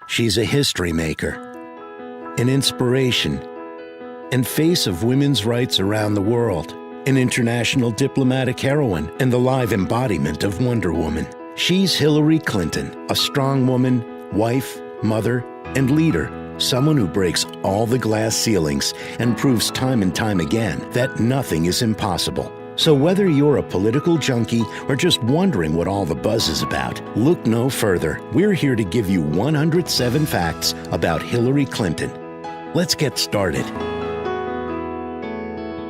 She's a history maker, an inspiration, and face of women's rights around the world, an international diplomatic heroine, and the live embodiment of Wonder Woman. She's Hillary Clinton, a strong woman, wife, mother, and leader. Someone who breaks all the glass ceilings and proves time and time again that nothing is impossible. So whether you're a political junkie or just wondering what all the buzz is about, look no further. We're here to give you 107 facts about Hillary Clinton. Let's get started.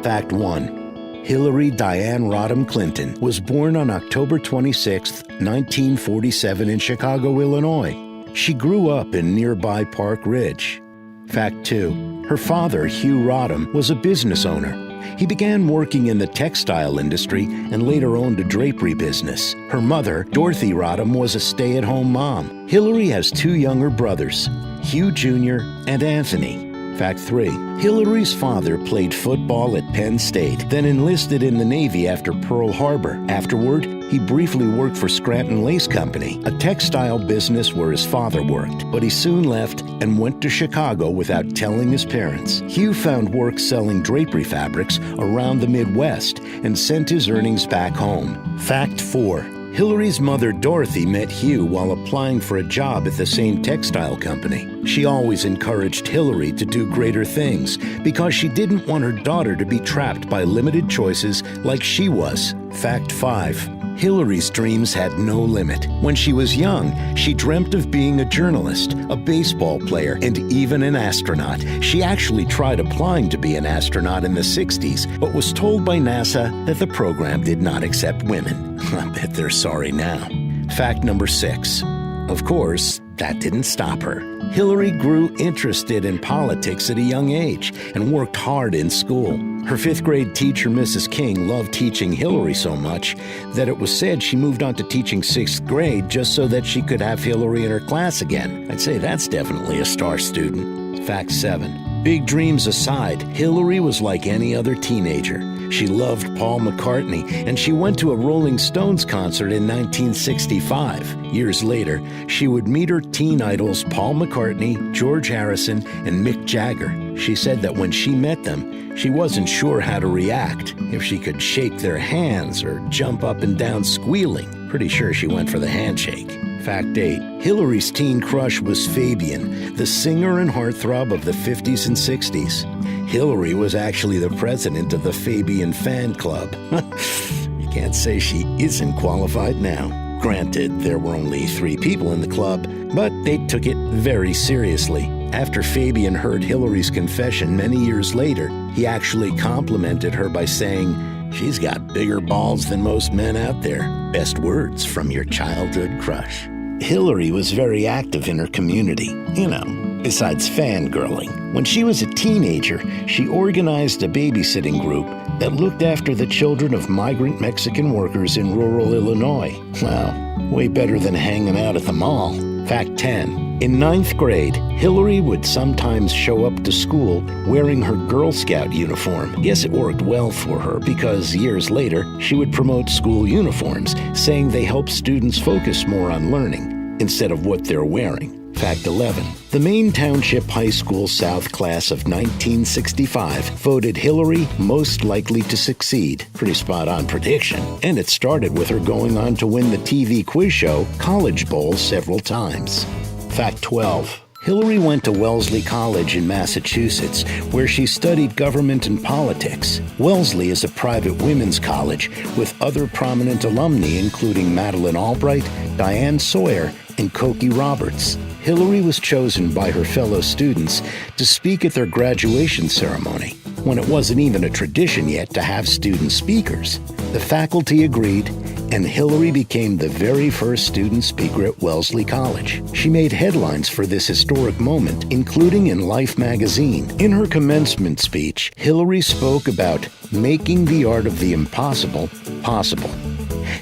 Fact 1. Hillary Diane Rodham Clinton was born on October 26, 1947 in Chicago, Illinois. She grew up in nearby Park Ridge. Fact 2. Her father, Hugh Rodham, was a business owner. He began working in the textile industry and later owned a drapery business. Her mother, Dorothy Rodham, was a stay-at-home mom. Hillary has 2 younger brothers, Hugh Jr. and Anthony. Fact 3. Hillary's father played football at Penn State, then enlisted in the Navy after Pearl Harbor. Afterward, he briefly worked for Scranton Lace Company, a textile business where his father worked, but he soon left and went to Chicago without telling his parents. Hugh found work selling drapery fabrics around the Midwest and sent his earnings back home. Fact 4. Hillary's mother, Dorothy, met Hugh while applying for a job at the same textile company. She always encouraged Hillary to do greater things because she didn't want her daughter to be trapped by limited choices like she was. Fact 5. Hillary's dreams had no limit. When she was young, she dreamt of being a journalist, a baseball player, and even an astronaut. She actually tried applying to be an astronaut in the 60s, but was told by NASA that the program did not accept women. I bet they're sorry now. Fact number 6. Of course, that didn't stop her. Hillary grew interested in politics at a young age and worked hard in school. Her 5th grade teacher, Mrs. King, loved teaching Hillary so much that it was said she moved on to teaching 6th grade just so that she could have Hillary in her class again. I'd say that's definitely a star student. Fact 7. Big dreams aside, Hillary was like any other teenager. She loved Paul McCartney, and she went to a Rolling Stones concert in 1965. Years later, she would meet her teen idols Paul McCartney, George Harrison, and Mick Jagger. She said that when she met them, she wasn't sure how to react, if she could shake their hands or jump up and down squealing. Pretty sure she went for the handshake. Fact 8. Hillary's teen crush was Fabian, the singer and heartthrob of the 50s and 60s. Hillary was actually the president of the Fabian fan club. You can't say she isn't qualified now. Granted, there were only 3 people in the club, but they took it very seriously. After Fabian heard Hillary's confession many years later, he actually complimented her by saying, "She's got bigger balls than most men out there." Best words from your childhood crush. Hillary was very active in her community, besides fangirling. When she was a teenager, she organized a babysitting group that looked after the children of migrant Mexican workers in rural Illinois. Wow, way better than hanging out at the mall. Fact 10. In 9th grade, Hillary would sometimes show up to school wearing her Girl Scout uniform. Yes, it worked well for her because years later, she would promote school uniforms, saying they help students focus more on learning instead of what they're wearing. Fact 11. The Maine Township High School South class of 1965 voted Hillary most likely to succeed. Pretty spot-on prediction. And it started with her going on to win the TV quiz show College Bowl several times. Fact 12. Hillary went to Wellesley College in Massachusetts, where she studied government and politics. Wellesley is a private women's college with other prominent alumni, including Madeleine Albright, Diane Sawyer, and Cokie Roberts. Hillary was chosen by her fellow students to speak at their graduation ceremony, when it wasn't even a tradition yet to have student speakers. The faculty agreed, and Hillary became the very first student speaker at Wellesley College. She made headlines for this historic moment, including in Life magazine. In her commencement speech, Hillary spoke about making the art of the impossible possible,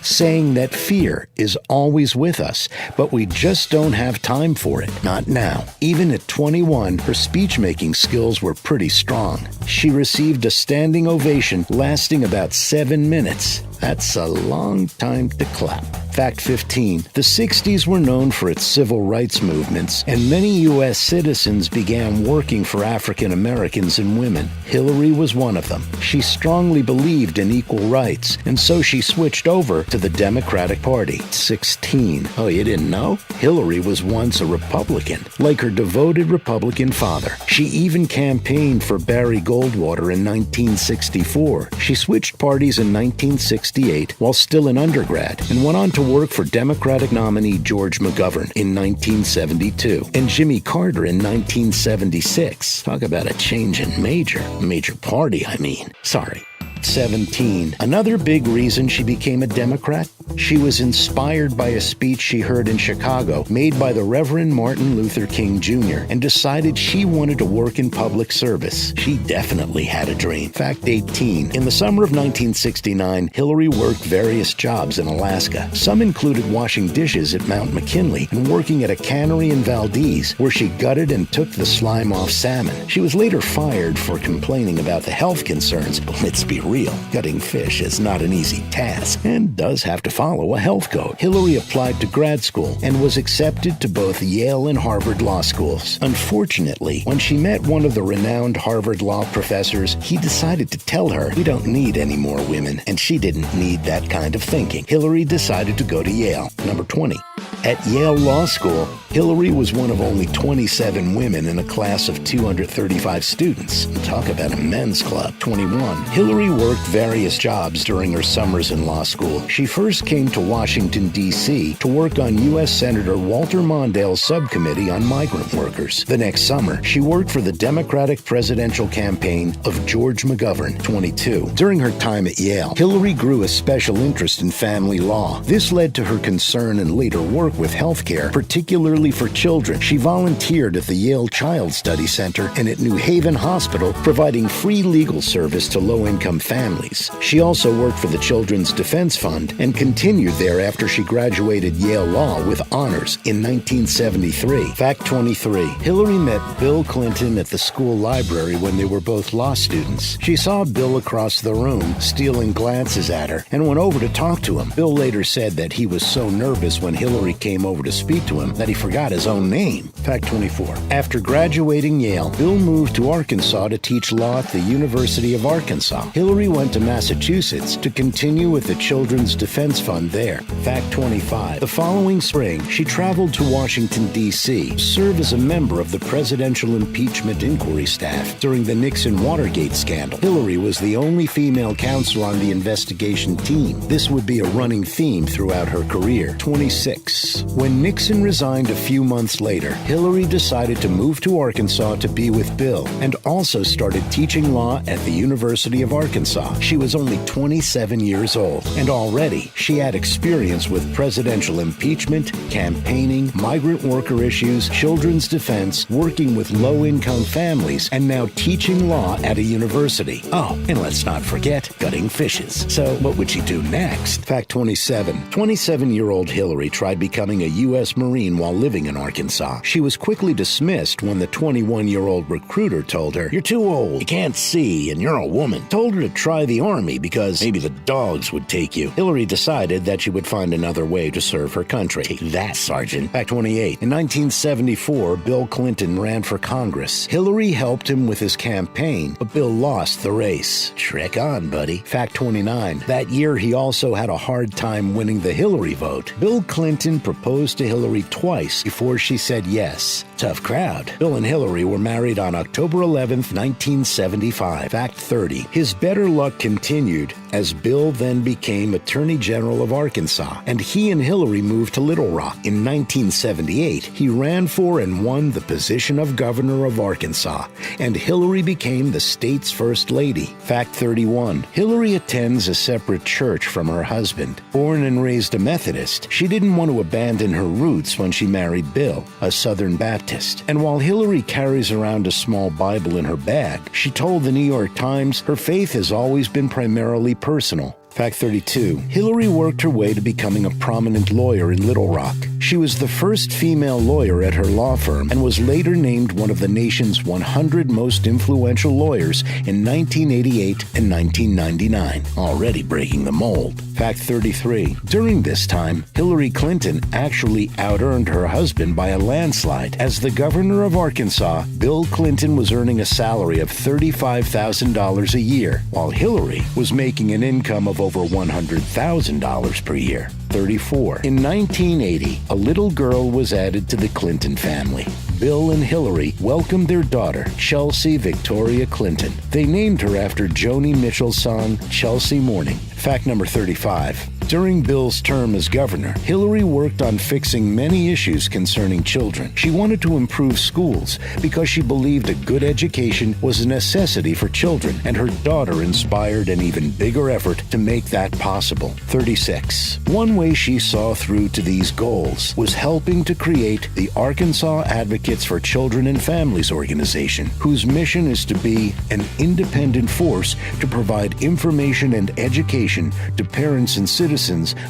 saying that fear is always with us, but we just don't have time for it. Not now. Even at 21, her speech-making skills were pretty strong. She received a standing ovation lasting about 7 minutes. That's a long time to clap. Fact 15. The 60s were known for its civil rights movements, and many U.S. citizens began working for African Americans and women. Hillary was one of them. She strongly believed in equal rights, and so she switched over to the Democratic Party. 16. Oh, you didn't know? Hillary was once a Republican, like her devoted Republican father. She even campaigned for Barry Goldwater in 1964. She switched parties in 1968 while still an undergrad, and went on to work for Democratic nominee George McGovern in 1972 and Jimmy Carter in 1976. Talk about a change in major party, I mean. Sorry. 17. Another big reason she became a Democrat? She was inspired by a speech she heard in Chicago made by the Reverend Martin Luther King Jr. and decided she wanted to work in public service. She definitely had a dream. Fact 18. In the summer of 1969, Hillary worked various jobs in Alaska. Some included washing dishes at Mount McKinley and working at a cannery in Valdez, where she gutted and took the slime off salmon. She was later fired for complaining about the health concerns, but let's be real, gutting fish is not an easy task and does have to follow a health code. Hillary applied to grad school and was accepted to both Yale and Harvard law schools. Unfortunately, when she met one of the renowned Harvard law professors, he decided to tell her, "We don't need any more women," and she didn't need that kind of thinking. Hillary decided to go to Yale. Number 20. At Yale Law School, Hillary was one of only 27 women in a class of 235 students. Talk about a men's club. 21. Hillary worked various jobs during her summers in law school. She first came to Washington, D.C. to work on U.S. Senator Walter Mondale's subcommittee on migrant workers. The next summer, she worked for the Democratic presidential campaign of George McGovern. 22. During her time at Yale, Hillary grew a special interest in family law. This led to her concern and later work with health care, particularly for children. She volunteered at the Yale Child Study Center and at New Haven Hospital, providing free legal service to low-income families. She also worked for the Children's Defense Fund and continued there after she graduated Yale Law with honors in 1973. Fact 23. Hillary met Bill Clinton at the school library when they were both law students. She saw Bill across the room, stealing glances at her, and went over to talk to him. Bill later said that he was so nervous when Hillary came over to speak to him that he forgot his own name. Fact 24. After graduating Yale, Bill moved to Arkansas to teach law at the University of Arkansas. Hillary went to Massachusetts to continue with the Children's Defense Fund there. Fact 25. The following spring, she traveled to Washington, D.C. to serve as a member of the Presidential Impeachment Inquiry staff during the Nixon-Watergate scandal. Hillary was the only female counsel on the investigation team. This would be a running theme throughout her career. 26. When Nixon resigned a few months later, Hillary decided to move to Arkansas to be with Bill and also started teaching law at the University of Arkansas. She was only 27 years old, and already she had experience with presidential impeachment, campaigning, migrant worker issues, children's defense, working with low-income families, and now teaching law at a university. Oh, and let's not forget gutting fishes. So what would she do next? Fact 27. 27-year-old Hillary tried becoming a U.S. Marine while living in Arkansas. She was quickly dismissed when the 21-year-old recruiter told her, "You're too old, you can't see, and you're a woman." Told her to try the Army because maybe the dogs would take you. Hillary decided that she would find another way to serve her country. Take that, Sergeant. Fact 28. In 1974, Bill Clinton ran for Congress. Hillary helped him with his campaign, but Bill lost the race. Trek on, buddy. Fact 29. That year, he also had a hard time winning the Hillary vote. Bill Clinton proposed to Hillary twice before she said yes. Tough crowd. Bill and Hillary were married on October 11th, 1975. Fact 30. His better luck continued as Bill then became Attorney General of Arkansas, and he and Hillary moved to Little Rock. In 1978, he ran for and won the position of Governor of Arkansas, and Hillary became the state's First Lady. Fact 31. Hillary attends a separate church from her husband. Born and raised a Methodist, she didn't want to abandon her roots when she married Bill, a Southern Baptist. And while Hillary carries around a small Bible in her bag, she told the New York Times her faith has always been primarily personal. Fact 32. Hillary worked her way to becoming a prominent lawyer in Little Rock. She was the first female lawyer at her law firm and was later named one of the nation's 100 most influential lawyers in 1988 and 1999, already breaking the mold. Fact 33. During this time, Hillary Clinton actually out-earned her husband by a landslide. As the governor of Arkansas, Bill Clinton was earning a salary of $35,000 a year, while Hillary was making an income of over $100,000 per year. 34. In 1980, a little girl was added to the Clinton family. Bill and Hillary welcomed their daughter, Chelsea Victoria Clinton. They named her after Joni Mitchell's song, Chelsea Morning. Fact number 35. During Bill's term as governor, Hillary worked on fixing many issues concerning children. She wanted to improve schools because she believed a good education was a necessity for children, and her daughter inspired an even bigger effort to make that possible. 36. One way she saw through to these goals was helping to create the Arkansas Advocates for Children and Families organization, whose mission is to be an independent force to provide information and education to parents and citizens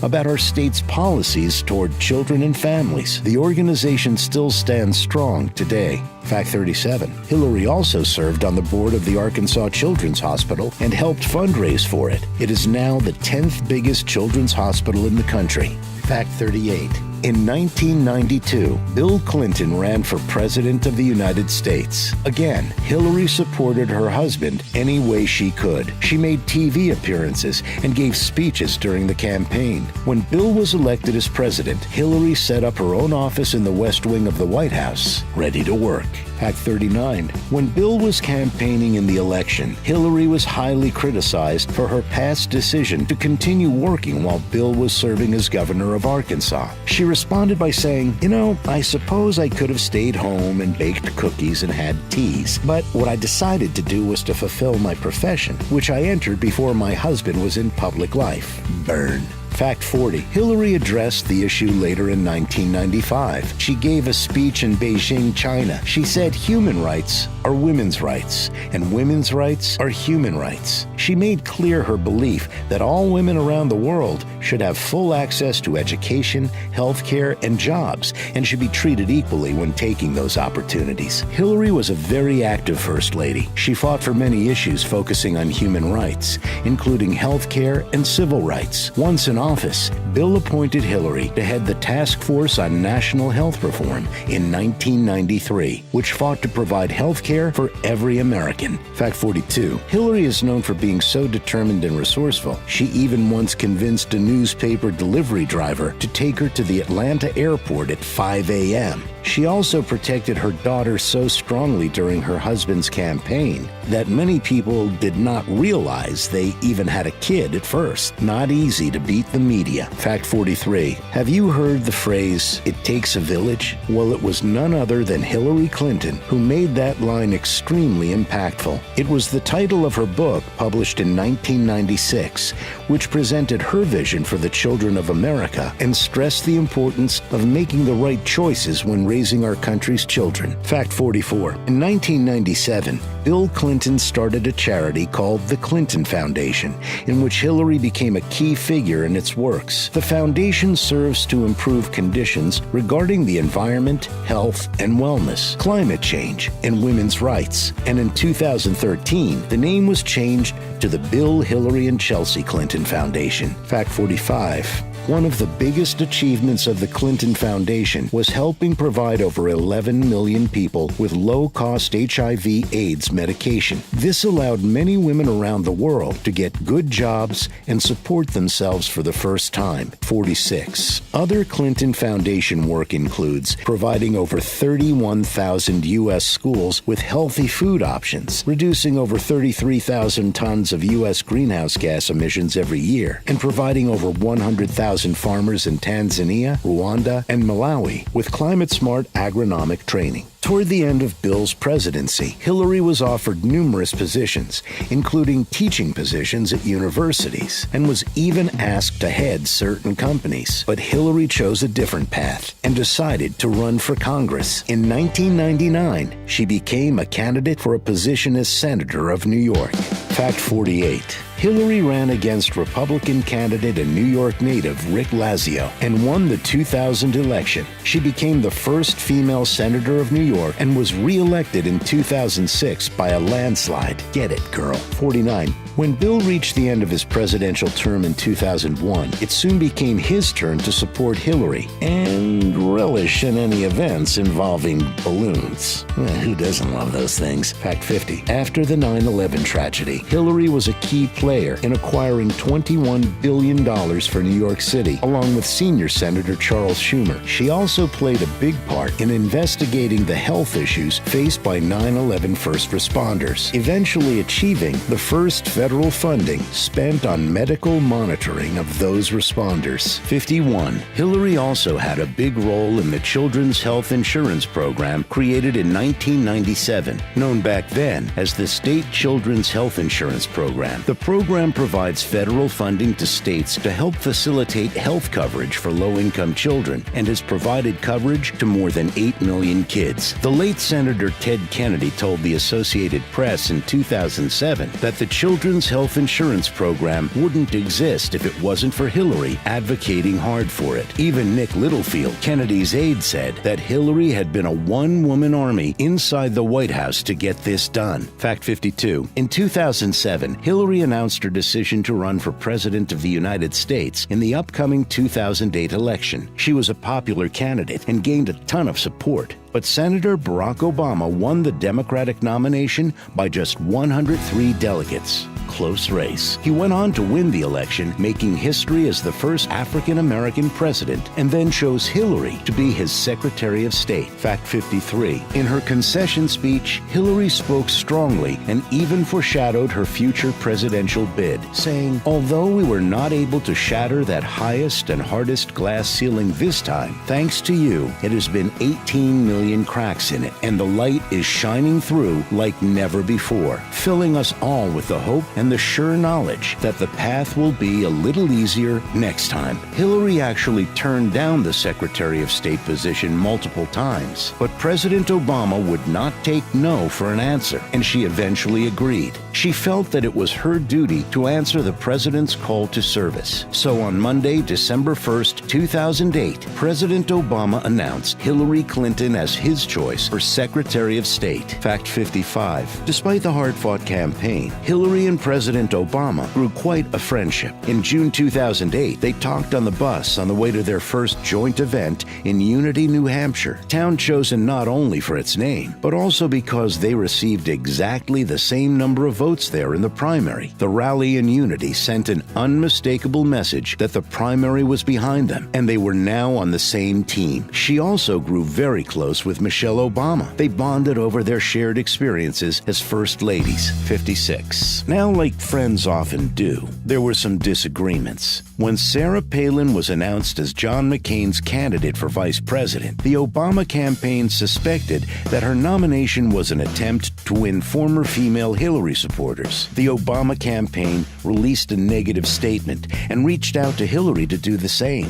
about our state's policies toward children and families. The organization still stands strong today. Fact 37. Hillary also served on the board of the Arkansas Children's Hospital and helped fundraise for it. It is now the 10th biggest children's hospital in the country. Fact 38. In 1992, Bill Clinton ran for President of the United States. Again, Hillary supported her husband any way she could. She made TV appearances and gave speeches during the campaign. When Bill was elected as president, Hillary set up her own office in the West Wing of the White House, ready to work. Fact 39. When Bill was campaigning in the election, Hillary was highly criticized for her past decision to continue working while Bill was serving as governor of Arkansas. She responded by saying, I suppose I could have stayed home and baked cookies and had teas, but what I decided to do was to fulfill my profession, which I entered before my husband was in public life. Burn. Fact 40. Hillary addressed the issue later in 1995. She gave a speech in Beijing, China. She said human rights are women's rights, and women's rights are human rights. She made clear her belief that all women around the world should have full access to education, health care, and jobs, and should be treated equally when taking those opportunities. Hillary was a very active First Lady. She fought for many issues focusing on human rights, including health care and civil rights. Once in office, Bill appointed Hillary to head the Task Force on National Health Reform in 1993, which fought to provide health care for every American. Fact 42. Hillary is known for being so determined and resourceful, she even once convinced a newspaper delivery driver to take her to the Atlanta airport at 5 a.m. She also protected her daughter so strongly during her husband's campaign that many people did not realize they even had a kid at first. Not easy to beat the media. Fact 43. Have you heard the phrase, "It takes a village"? Well, it was none other than Hillary Clinton who made that line extremely impactful. It was the title of her book, published in 1996, which presented her vision for the children of America and stressed the importance of making the right choices when raising our country's children. Fact 44. In 1997, Bill Clinton started a charity called the Clinton Foundation, in which Hillary became a key figure in its works. The foundation serves to improve conditions regarding the environment, health, and wellness, climate change, and women's rights. And in 2013, the name was changed to the Bill, Hillary, and Chelsea Clinton Foundation. Fact 45. One of the biggest achievements of the Clinton Foundation was helping provide over 11 million people with low-cost HIV/AIDS medication. This allowed many women around the world to get good jobs and support themselves for the first time. 46. Other Clinton Foundation work includes providing over 31,000 U.S. schools with healthy food options, reducing over 33,000 tons of U.S. greenhouse gas emissions every year, and providing over 100,000 farmers in Tanzania, Rwanda, and Malawi with climate-smart agronomic training. Toward the end of Bill's presidency, Hillary was offered numerous positions, including teaching positions at universities, and was even asked to head certain companies. But Hillary chose a different path and decided to run for Congress. In 1999, she became a candidate for a position as Senator of New York. Fact 48. Hillary ran against Republican candidate and New York native Rick Lazio and won the 2000 election. She became the first female senator of New York and was re-elected in 2006 by a landslide. Get it, girl. 49. When Bill reached the end of his presidential term in 2001, it soon became his turn to support Hillary and relish in any events involving balloons. Who doesn't love those things? Fact 50. After the 9/11 tragedy, Hillary was a key player in acquiring $21 billion for New York City, along with senior Senator Charles Schumer. She also played a big part in investigating the health issues faced by 9/11 first responders, eventually achieving the first federal funding spent on medical monitoring of those responders. 51. Hillary also had a big role in the Children's Health Insurance Program created in 1997, known back then as the State Children's Health Insurance Program. The program provides federal funding to states to help facilitate health coverage for low-income children and has provided coverage to more than 8 million kids. The late Senator Ted Kennedy told the Associated Press in 2007 that the Children's Health Insurance Program wouldn't exist if it wasn't for Hillary advocating hard for it. Even Nick Littlefield, Kennedy's aide, said that Hillary had been a one-woman army inside the White House to get this done. Fact 52. In 2007, Hillary announced her decision to run for President of the United States in the upcoming 2008 election. She was a popular candidate and gained a ton of support. But Senator Barack Obama won the Democratic nomination by just 103 delegates. Close race. He went on to win the election, making history as the first African-American president, and then chose Hillary to be his Secretary of State. Fact 53. In her concession speech, Hillary spoke strongly and even foreshadowed her future presidential bid, saying, "Although we were not able to shatter that highest and hardest glass ceiling this time, thanks to you, it has been 18 million cracks in it, and the light is shining through like never before, filling us all with the hope and the sure knowledge that the path will be a little easier next time." Hillary actually turned down the Secretary of State position multiple times, but President Obama would not take no for an answer, and she eventually agreed. She felt that it was her duty to answer the president's call to service. So on Monday, December 1st, 2008, President Obama announced Hillary Clinton as his choice for Secretary of State. Fact 55. Despite the hard-fought campaign, Hillary and President Obama grew quite a friendship. In June 2008, they talked on the bus on the way to their first joint event in Unity, New Hampshire, a town chosen not only for its name, but also because they received exactly the same number of votes there in the primary. The rally in Unity sent an unmistakable message that the primary was behind them, and they were now on the same team. She also grew very close with Michelle Obama. They bonded over their shared experiences as First Ladies. 56. Now, like friends often do, there were some disagreements. When Sarah Palin was announced as John McCain's candidate for vice president, the Obama campaign suspected that her nomination was an attempt to win former female Hillary supporters. The Obama campaign released a negative statement and reached out to Hillary to do the same.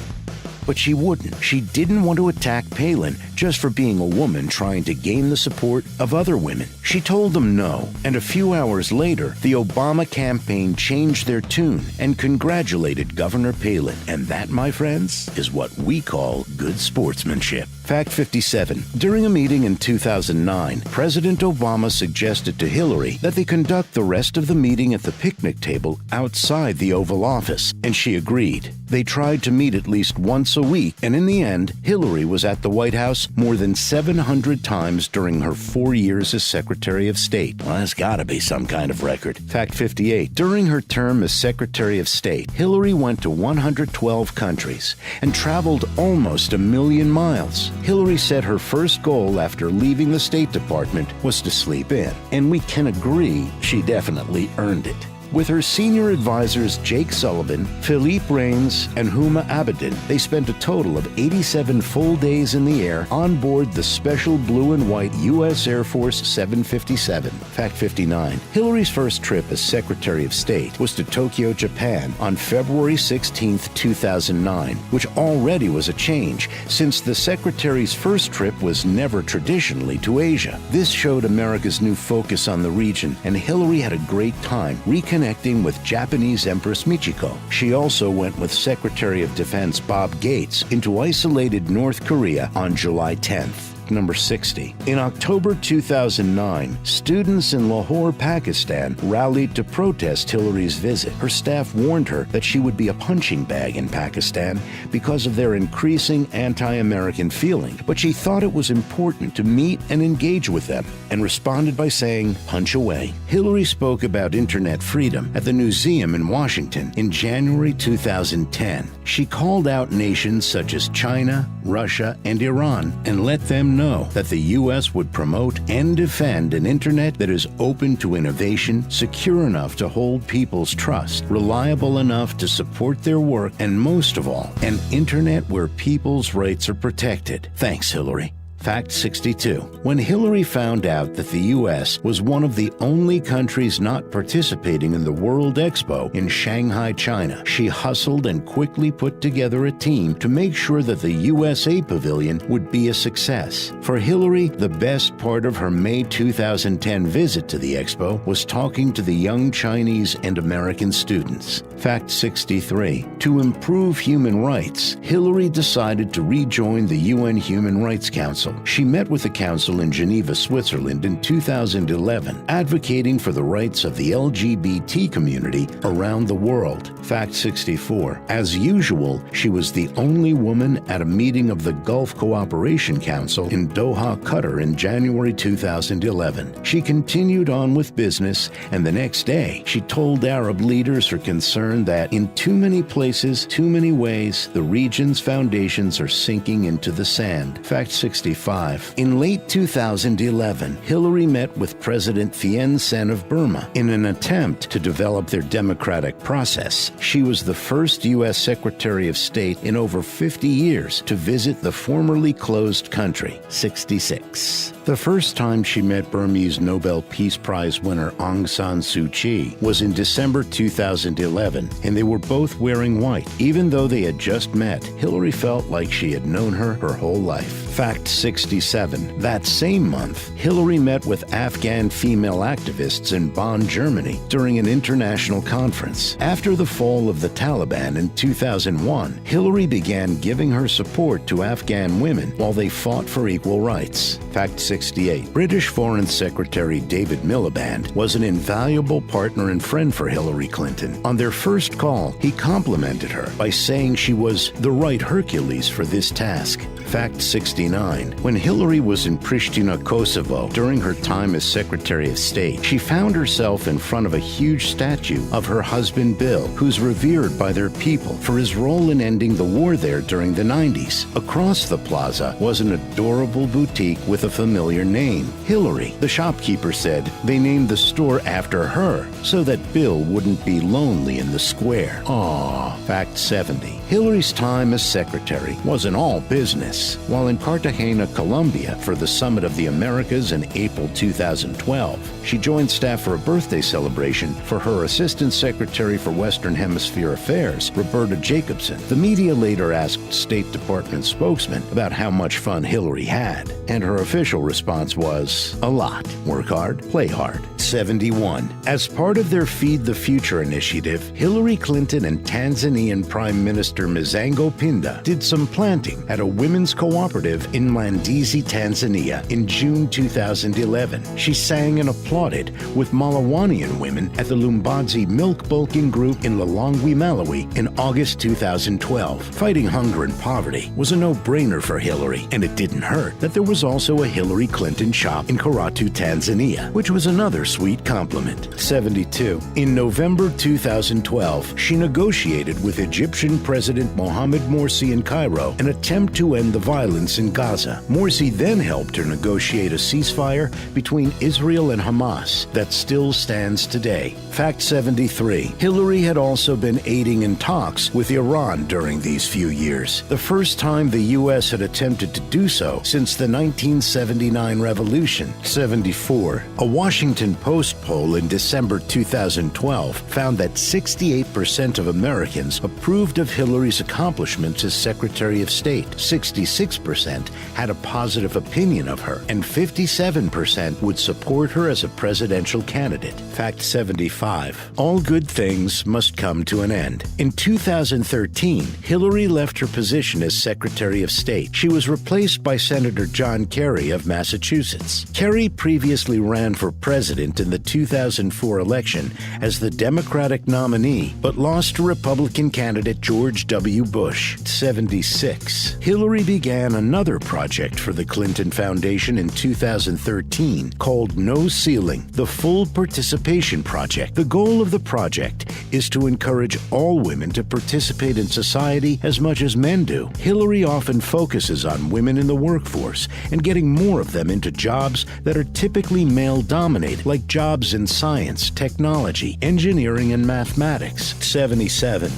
But she wouldn't. She didn't want to attack Palin just for being a woman trying to gain the support of other women. She told them no, and a few hours later, the Obama campaign changed their tune and congratulated Governor Palin. And that, my friends, is what we call good sportsmanship. Fact 57. During a meeting in 2009, President Obama suggested to Hillary that they conduct the rest of the meeting at the picnic table outside the Oval Office, and she agreed. They tried to meet at least once a week, and in the end, Hillary was at the White House more than 700 times during her 4 years as Secretary of State. Well, that's gotta be some kind of record. Fact 58. During her term as Secretary of State, Hillary went to 112 countries and traveled almost 1 million miles. Hillary said her first goal after leaving the State Department was to sleep in, and we can agree she definitely earned it. With her senior advisors Jake Sullivan, Philippe Reines, and Huma Abedin, they spent a total of 87 full days in the air on board the special blue and white U.S. Air Force 757. Fact 59. Hillary's first trip as Secretary of State was to Tokyo, Japan on February 16, 2009, which already was a change since the Secretary's first trip was never traditionally to Asia. This showed America's new focus on the region, and Hillary had a great time reconnecting connecting with Japanese Empress Michiko. She also went with Secretary of Defense Bob Gates into isolated North Korea on July 10th. Number 60. In October 2009, students in Lahore, Pakistan rallied to protest Hillary's visit. Her staff warned her that she would be a punching bag in Pakistan because of their increasing anti-American feeling, but she thought it was important to meet and engage with them and responded by saying, "Punch away." Hillary spoke about internet freedom at the Newseum in Washington in January 2010. She called out nations such as China, Russia, and Iran and let them know that the U.S. would promote and defend an internet that is open to innovation, secure enough to hold people's trust, reliable enough to support their work, and most of all, an internet where people's rights are protected. Thanks, Hillary. Fact 62. When Hillary found out that the U.S. was one of the only countries not participating in the World Expo in Shanghai, China, she hustled and quickly put together a team to make sure that the USA Pavilion would be a success. For Hillary, the best part of her May 2010 visit to the Expo was talking to the young Chinese and American students. Fact 63. To improve human rights, Hillary decided to rejoin the UN Human Rights Council. She met with the council in Geneva, Switzerland in 2011, advocating for the rights of the LGBT community around the world. Fact 64. As usual, she was the only woman at a meeting of the Gulf Cooperation Council in Doha, Qatar in January 2011. She continued on with business, and the next day, she told Arab leaders her concern that in too many places, too many ways, the region's foundations are sinking into the sand. Fact 65. In late 2011, Hillary met with President Thein Sein of Burma in an attempt to develop their democratic process. She was the first U.S. Secretary of State in over 50 years to visit the formerly closed country. 66. The first time she met Burmese Nobel Peace Prize winner Aung San Suu Kyi was in December 2011, and they were both wearing white. Even though they had just met, Hillary felt like she had known her whole life. Fact 67. That same month, Hillary met with Afghan female activists in Bonn, Germany, during an international conference. After the fall of the Taliban in 2001, Hillary began giving her support to Afghan women while they fought for equal rights. Fact 68. British Foreign Secretary David Miliband was an invaluable partner and friend for Hillary Clinton. On their first call, he complimented her by saying she was the right Hercules for this task. Fact 69. When Hillary was in Pristina, Kosovo, during her time as Secretary of State, she found herself in front of a huge statue of her husband Bill, who's revered by their people for his role in ending the war there during the 90s. Across the plaza was an adorable boutique with a familiar name, Hillary. The shopkeeper said they named the store after her so that Bill wouldn't be lonely in the square. Aww. Fact 70. Hillary's time as secretary wasn't all business. While in Cartagena, Colombia for the Summit of the Americas in April 2012, she joined staff for a birthday celebration for her Assistant Secretary for Western Hemisphere Affairs, Roberta Jacobson. The media later asked State Department spokesman about how much fun Hillary had, and her official response was, a lot. Work hard, play hard. 71. As part of their Feed the Future initiative, Hillary Clinton and Tanzanian Prime Minister Mzango Pinda did some planting at a women's cooperative in Mlandizi, Tanzania in June 2011. She sang and applauded with Malawanian women at the Lumbadzi Milk Bulking Group in Lilongwe, Malawi in August 2012. Fighting hunger and poverty was a no-brainer for Hillary, and it didn't hurt that there was also a Hillary Clinton shop in Karatu, Tanzania, which was another sweet compliment. 72. In November 2012, she negotiated with Egyptian President Mohamed Morsi in Cairo an attempt to end the violence in Gaza. Morsi then helped her negotiate a ceasefire between Israel and Hamas that still stands today. Fact 73. Hillary had also been aiding in talks with Iran during these few years, the first time the U.S. had attempted to do so since the 1979 revolution. 74. A Washington Post poll in December 2012 found that 68% of Americans approved of Hillary's accomplishments as Secretary of State. 66% 76% had a positive opinion of her, and 57% would support her as a presidential candidate. Fact 75. All good things must come to an end. In 2013, Hillary left her position as Secretary of State. She was replaced by Senator John Kerry of Massachusetts. Kerry previously ran for president in the 2004 election as the Democratic nominee, but lost to Republican candidate George W. Bush. 76. Hillary began another project for the Clinton Foundation in 2013 called No Ceiling, the Full Participation Project. The goal of the project is to encourage all women to participate in society as much as men do. Hillary often focuses on women in the workforce and getting more of them into jobs that are typically male-dominated, like jobs in science, technology, engineering, and mathematics. 77.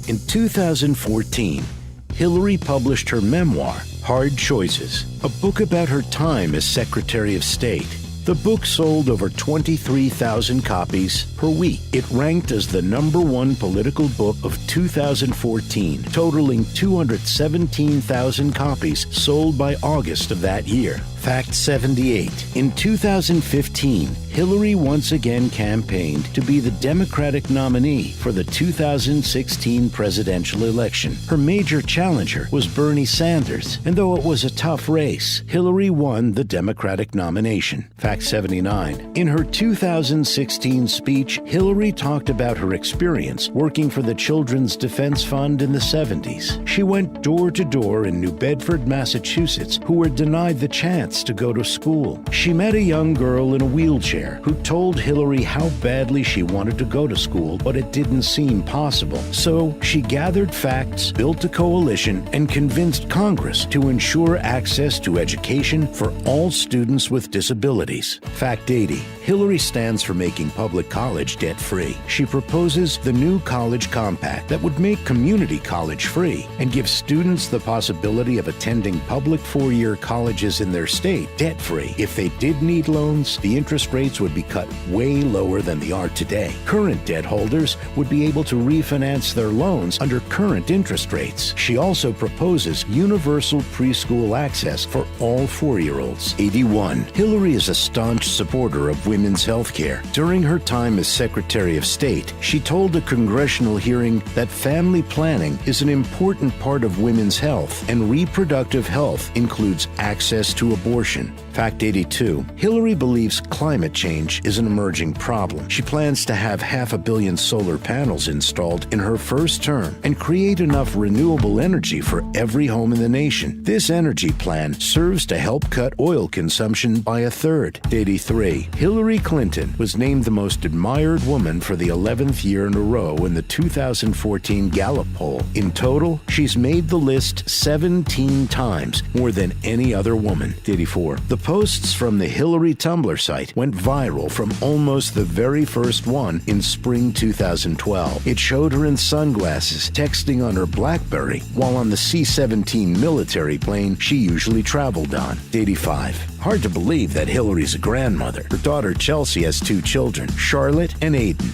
In 2014, Hillary published her memoir, Hard Choices, a book about her time as Secretary of State. The book sold over 23,000 copies per week. It ranked as the #1 political book of 2014, totaling 217,000 copies sold by August of that year. Fact 78. In 2015, Hillary once again campaigned to be the Democratic nominee for the 2016 presidential election. Her major challenger was Bernie Sanders, and though it was a tough race, Hillary won the Democratic nomination. Fact 79. In her 2016 speech, Hillary talked about her experience working for the Children's Defense Fund in the 70s. She went door to door in New Bedford, Massachusetts, who were denied the chance to go to school. She met a young girl in a wheelchair who told Hillary how badly she wanted to go to school, but it didn't seem possible. So she gathered facts, built a coalition, and convinced Congress to ensure access to education for all students with disabilities. Fact 80. Hillary stands for making public college debt-free. She proposes the new College Compact that would make community college free and give students the possibility of attending public four-year colleges in their state debt-free. If they did need loans, the interest rates would be cut way lower than they are today. Current debt holders would be able to refinance their loans under current interest rates. She also proposes universal preschool access for all four-year-olds. 81. Hillary is a staunch supporter of women's health care. During her time as Secretary of State, she told a congressional hearing that family planning is an important part of women's health, and reproductive health includes access to abortion. Fact 82. Hillary believes climate change is an emerging problem. She plans to have 500 million solar panels installed in her first term and create enough renewable energy for every home in the nation. This energy plan serves to help cut oil consumption by a third. 83. Hillary Clinton was named the most admired woman for the 11th year in a row in the 2014 Gallup poll. In total, she's made the list 17 times, more than any other woman. 84. The posts from the Hillary Tumblr site went viral from almost the very first one in spring 2012. It showed her in sunglasses texting on her BlackBerry while on the C-17 military plane she usually traveled on. 85. Hard to believe that Hillary's a grandmother. Her daughter Chelsea has 2 children, Charlotte and Aiden.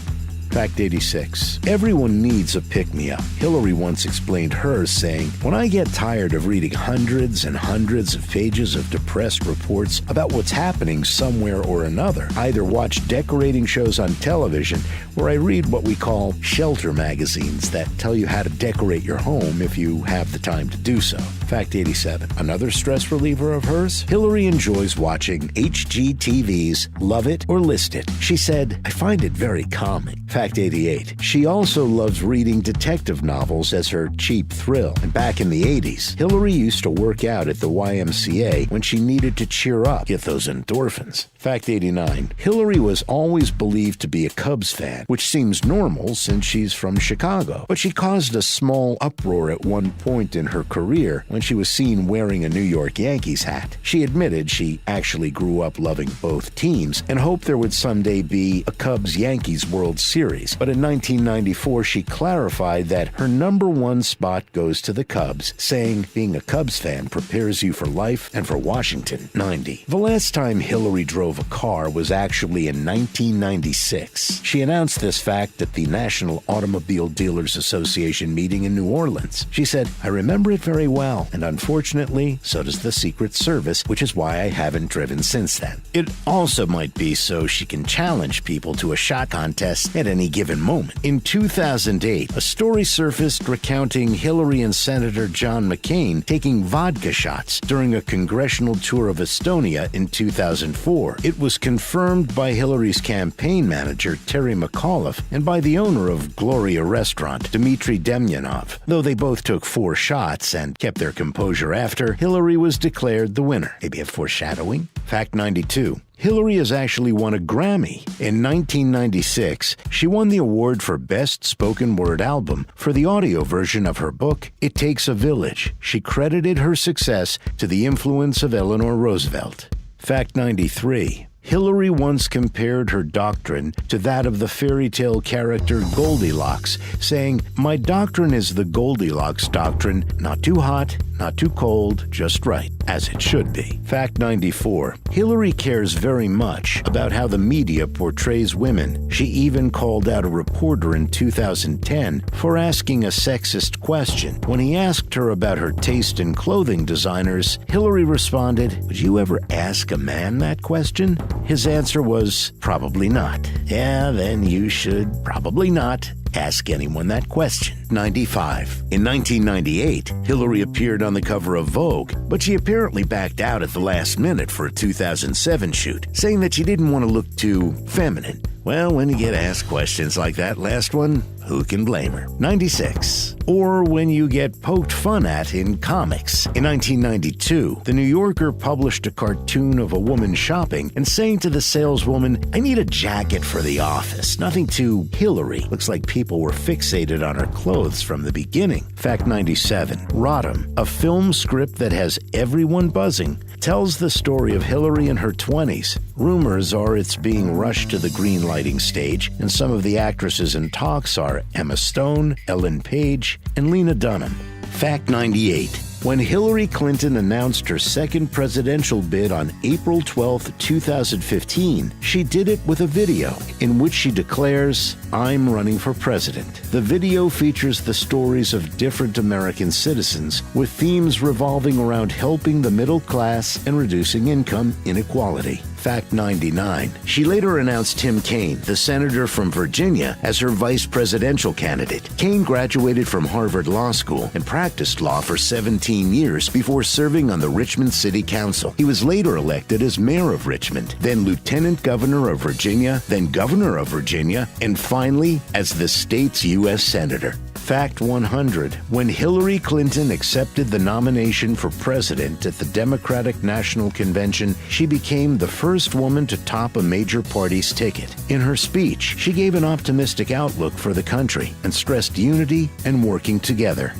Fact 86. Everyone needs a pick-me-up. Hillary once explained hers, saying, "When I get tired of reading hundreds and hundreds of pages of depressed reports about what's happening somewhere or another, I either watch decorating shows on television or I read what we call shelter magazines that tell you how to decorate your home if you have the time to do so." Fact 87. Another stress reliever of hers? Hillary enjoys watching HGTV's Love It or List It. She said, "I find it very calming." Fact 88. She also loves reading detective novels as her cheap thrill. And back in the 80s, Hillary used to work out at the YMCA when she needed to cheer up, get those endorphins. Fact 89. Hillary was always believed to be a Cubs fan, which seems normal since she's from Chicago. But she caused a small uproar at one point in her career when she was seen wearing a New York Yankees hat. She admitted she actually grew up loving both teams and hoped there would someday be a Cubs-Yankees World Series Series, but in 1994 she clarified that her number one spot goes to the Cubs, saying being a Cubs fan prepares you for life and for Washington. 90. The last time Hillary drove a car was actually in 1996. She announced this fact at the National Automobile Dealers Association meeting in New Orleans. She said, "I remember it very well, and unfortunately, so does the Secret Service, which is why I haven't driven since then." It also might be so she can challenge people to a shot contest at any given moment. In 2008, a story surfaced recounting Hillary and Senator John McCain taking vodka shots during a congressional tour of Estonia in 2004. It was confirmed by Hillary's campaign manager, Terry McAuliffe, and by the owner of Gloria Restaurant, Dmitry Demyanov. Though they both took 4 shots and kept their composure after, Hillary was declared the winner. Maybe a foreshadowing? Fact 92. Hillary has actually won a Grammy. In 1996, she won the award for Best Spoken Word Album for the audio version of her book, It Takes a Village. She credited her success to the influence of Eleanor Roosevelt. Fact 93. Hillary once compared her doctrine to that of the fairy tale character Goldilocks, saying, "My doctrine is the Goldilocks doctrine, not too hot, not too cold, just right, as it should be." Fact 94. Hillary cares very much about how the media portrays women. She even called out a reporter in 2010 for asking a sexist question. When he asked her about her taste in clothing designers, Hillary responded, "Would you ever ask a man that question?" His answer was, "Probably not." Yeah, then you should probably not ask anyone that question. 95. In 1998, Hillary appeared on the cover of Vogue, but she apparently backed out at the last minute for a 2007 shoot, saying that she didn't want to look too feminine. Well, when you get asked questions like that last one, who can blame her? 96. Or when you get poked fun at in comics. In 1992, The New Yorker published a cartoon of a woman shopping and saying to the saleswoman, "I need a jacket for the office." Nothing too Hillary. Looks like people were fixated on her clothes from the beginning. Fact 97. Rodham, a film script that has everyone buzzing, tells the story of Hillary in her 20s. Rumors are it's being rushed to the green lighting stage, and some of the actresses in talks are Emma Stone, Ellen Page, and Lena Dunham. Fact 98. When Hillary Clinton announced her second presidential bid on April 12, 2015, she did it with a video in which she declares, "I'm running for president." The video features the stories of different American citizens, with themes revolving around helping the middle class and reducing income inequality. Fact 99. She later announced Tim Kaine, the senator from Virginia, as her vice presidential candidate. Kaine graduated from Harvard Law School and practiced law for 17 years before serving on the Richmond City Council. He was later elected as mayor of Richmond, then lieutenant governor of Virginia, then governor of Virginia, and finally as the state's U.S. senator. Fact 100. When Hillary Clinton accepted the nomination for president at the Democratic National Convention, she became the first woman to top a major party's ticket. In her speech, she gave an optimistic outlook for the country and stressed unity and working together.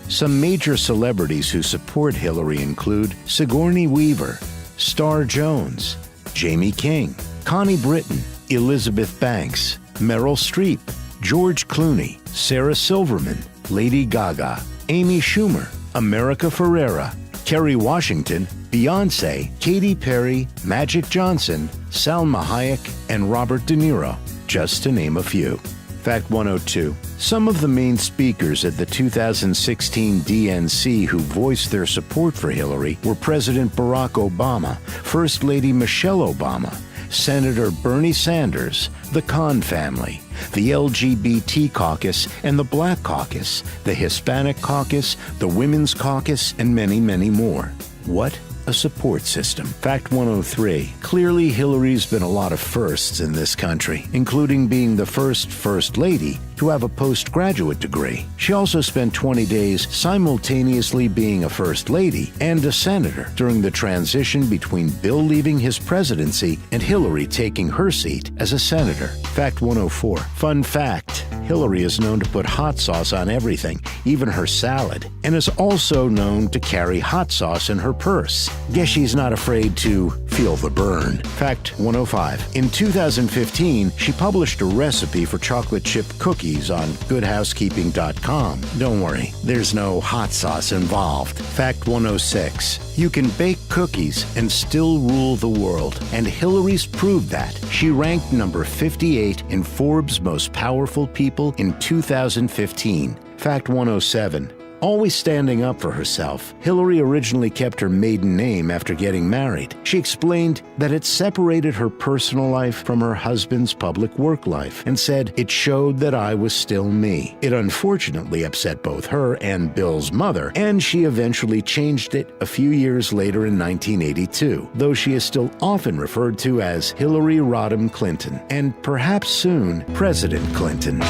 Some major celebrities who support Hillary include Sigourney Weaver, Star Jones, Jamie King, Connie Britton, Elizabeth Banks, Meryl Streep, George Clooney, Sarah Silverman, Lady Gaga, Amy Schumer, America Ferrera, Kerry Washington, Beyoncé, Katy Perry, Magic Johnson, Salma Hayek, and Robert De Niro, just to name a few. Fact 102. Some of the main speakers at the 2016 DNC who voiced their support for Hillary were President Barack Obama, First Lady Michelle Obama, Senator Bernie Sanders, the Khan family, the LGBT caucus and the Black caucus, the Hispanic caucus, the Women's caucus, and many, many more. What a support system. Fact 103. Clearly, Hillary's been a lot of firsts in this country, including being the first lady to have a postgraduate degree. She also spent 20 days simultaneously being a first lady and a senator during the transition between Bill leaving his presidency and Hillary taking her seat as a senator. Fact 104. Fun fact. Hillary is known to put hot sauce on everything, even her salad, and is also known to carry hot sauce in her purse. Guess she's not afraid to Feel the burn. Fact 105. In 2015, she published a recipe for chocolate chip cookies on goodhousekeeping.com. Don't worry, there's no hot sauce involved. Fact 106. You can bake cookies and still rule the world, and Hillary's proved that. She ranked number 58 in Forbes' Most Powerful People in 2015. Fact 107. Always standing up for herself, Hillary originally kept her maiden name after getting married. She explained that it separated her personal life from her husband's public work life and said it showed that I was still me. It unfortunately upset both her and Bill's mother, and she eventually changed it a few years later in 1982, though she is still often referred to as Hillary Rodham Clinton, and perhaps soon, President Clinton.